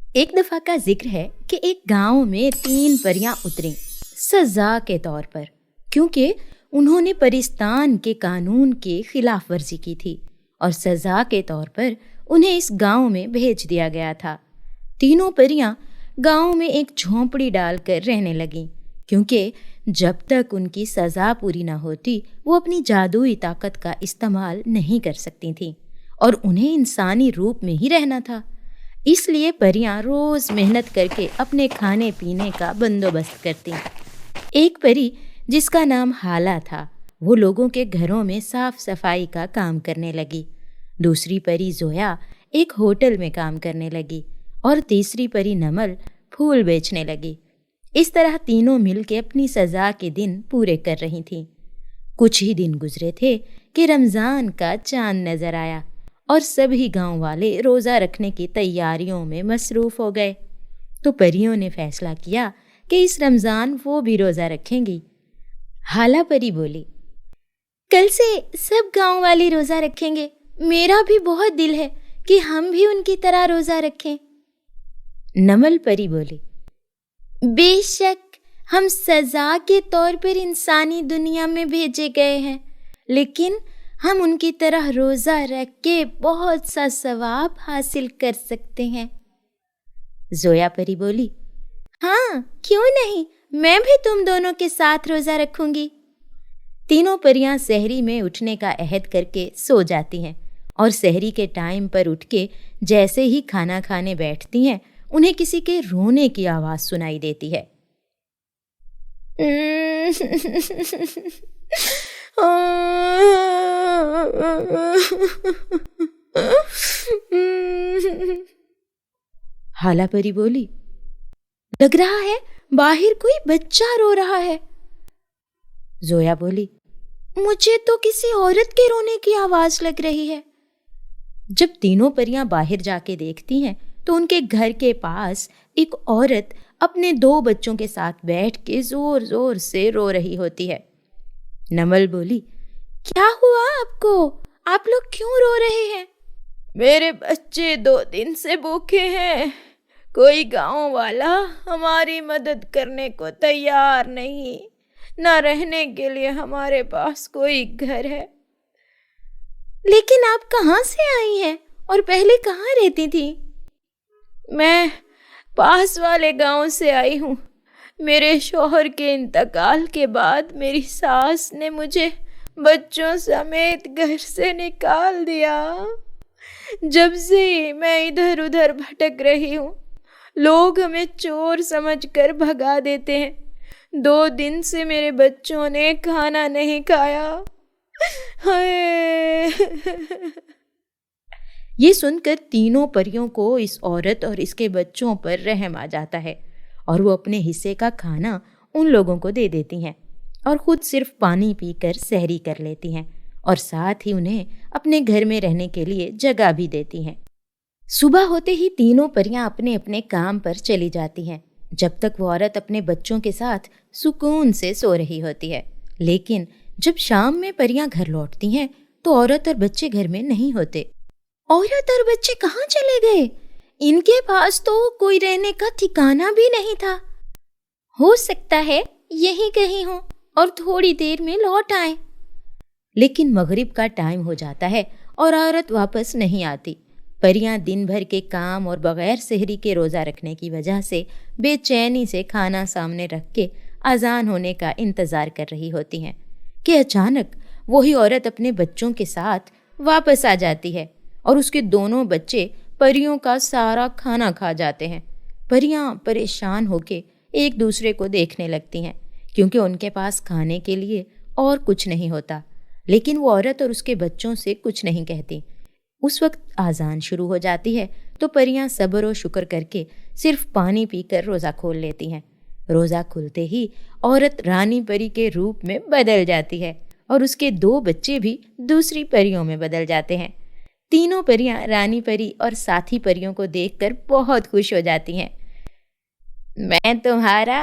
एक दफा का जिक्र है कि एक गांव में 3 परियां उतरीं सजा के तौर पर, क्योंकि उन्होंने परिस्तान के कानून की खिलाफ वर्जी की थी और सजा के तौर पर उन्हें इस गांव में भेज दिया गया था। तीनों परियां गांव में एक झोंपड़ी डालकर रहने लगीं, क्योंकि जब तक उनकी सजा पूरी न होती वो अपनी जादुई ताकत का इस्तेमाल नहीं कर सकती थीं और उन्हें इंसानी रूप में ही रहना था। इसलिए परियां रोज मेहनत करके अपने खाने पीने का बंदोबस्त करती। एक परी जिसका नाम हाला था, वो लोगों के घरों में साफ सफाई का काम करने लगी। दूसरी परी जोया एक होटल में काम करने लगी और तीसरी परी नमल फूल बेचने लगी। इस तरह तीनों मिलकर अपनी सजा के दिन पूरे कर रही थीं। कुछ ही दिन गुजरे थे कि रमज़ान का चांद नजर आया और सभी गांव वाले रोज़ा रखने की तैयारियों में मसरूफ़ हो गए। तो परियों ने फैसला किया कि इस रमज़ान वो भी रोज़ा रखेंगी। हाला परी बोली, कल से सब गांव वाले रोज़ा रखेंगे। मेरा भी बहुत दिल है कि हम भी उनकी तरह रोज़ा रखें। नमल परी बोली, बेशक, हम सजा के तौर पर इंसानी दुनिया में भेजे गए हैं, लेकिन हम उनकी तरह रोज़ा रख के बहुत सा सवाब हासिल कर सकते हैं। जोया परी बोली, हाँ क्यों नहीं, मैं भी तुम दोनों के साथ रोज़ा रखूंगी। तीनों परियां सहरी में उठने का अहद करके सो जाती हैं और सहरी के टाइम पर उठ के जैसे ही खाना खाने बैठती हैं, उन्हें किसी के रोने की आवाज़ सुनाई देती है। हाला परी बोली, लग रहा है बाहर कोई बच्चा रो रहा है। जोया बोली, मुझे तो किसी औरत के रोने की आवाज लग रही है। जब तीनों परियां बाहर जाके देखती हैं तो उनके घर के पास एक औरत अपने 2 बच्चों के साथ बैठ के जोर जोर से रो रही होती है। नमल बोली, क्या हुआ आपको? आप लोग क्यों रो रहे हैं? मेरे बच्चे 2 दिन से भूखे हैं। कोई गांव वाला हमारी मदद करने को तैयार नहीं। न रहने के लिए हमारे पास कोई घर है। लेकिन आप कहाँ से आई हैं और पहले कहाँ रहती थी? मैं पास वाले गांव से आई हूँ। मेरे शौहर के इंतकाल के बाद मेरी सास ने मुझे बच्चों समेत घर से निकाल दिया। जब से मैं इधर उधर भटक रही हूँ, लोग हमें चोर समझकर भगा देते हैं। 2 दिन से मेरे बच्चों ने खाना नहीं खाया। हाय। ये सुनकर तीनों परियों को इस औरत और इसके बच्चों पर रहम आ जाता है और वो अपने हिस्से का खाना उन लोगों को दे देती हैं और खुद सिर्फ पानी पीकर सहरी कर लेती हैं और साथ ही उन्हें अपने घर में रहने के लिए जगह भी देती हैं। सुबह होते ही तीनों परियां अपने अपने काम पर चली जाती हैं, जब तक वो औरत अपने बच्चों के साथ सुकून से सो रही होती है। लेकिन जब शाम में परियां घर लौटती हैं तो औरत और बच्चे घर में नहीं होते। औरत और बच्चे कहाँ चले गए? इनके पास तो कोई रहने का ठिकाना भी नहीं था। हो सकता है यहीं कहीं हो और थोड़ी देर में लौट आए। लेकिन मगरिब का टाइम हो जाता है और औरत वापस नहीं आती। परियां दिन भर के काम और बगैर सहरी के रोज़ा रखने की वजह से बेचैनी से खाना सामने रख के अजान होने का इंतज़ार कर रही होती हैं कि अचानक वही औरत अपने बच्चों के साथ वापस आ जाती है और उसके दोनों बच्चे परियों का सारा खाना खा जाते हैं। परियां परेशान होके एक दूसरे को देखने लगती हैं, क्योंकि उनके पास खाने के लिए और कुछ नहीं होता। लेकिन वो औरत और उसके बच्चों से कुछ नहीं कहती। उस वक्त आज़ान शुरू हो जाती है तो परियां सब्र और शुक्र करके सिर्फ पानी पीकर रोज़ा खोल लेती हैं। रोज़ा खुलते ही औरत रानी परी के रूप में बदल जाती है और उसके 2 बच्चे भी दूसरी परियों में बदल जाते हैं। तीनों परियां रानी परी और साथी परियों को देखकर बहुत खुश हो जाती हैं। मैं तुम्हारा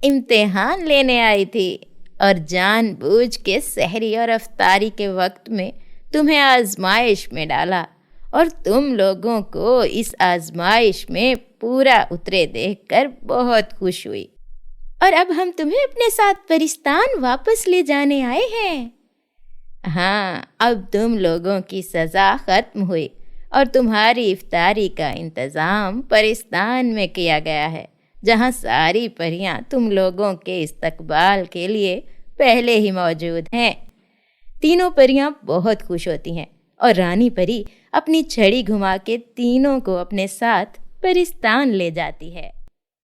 इम्तिहान लेने आई थी और जानबूझ के सहरी और अफ्तारी के वक्त में तुम्हें आजमाइश में डाला اور تم لوگوں کو اس آزمائش میں پورا اترے دیکھ کر بہت خوش ہوئی۔ اور اب ہم تمہیں اپنے ساتھ پرستان واپس لے جانے آئے ہیں۔ ہاں، اب تم لوگوں کی سزا ختم ہوئی اور تمہاری افطاری کا انتظام پرستان میں کیا گیا ہے، جہاں ساری پریاں تم لوگوں کے استقبال کے لیے پہلے ہی موجود ہیں۔ تینوں پریاں بہت خوش ہوتی ہیں اور رانی پری اپنی چھڑی گھما کے تینوں کو اپنے ساتھ پرستان لے جاتی ہے۔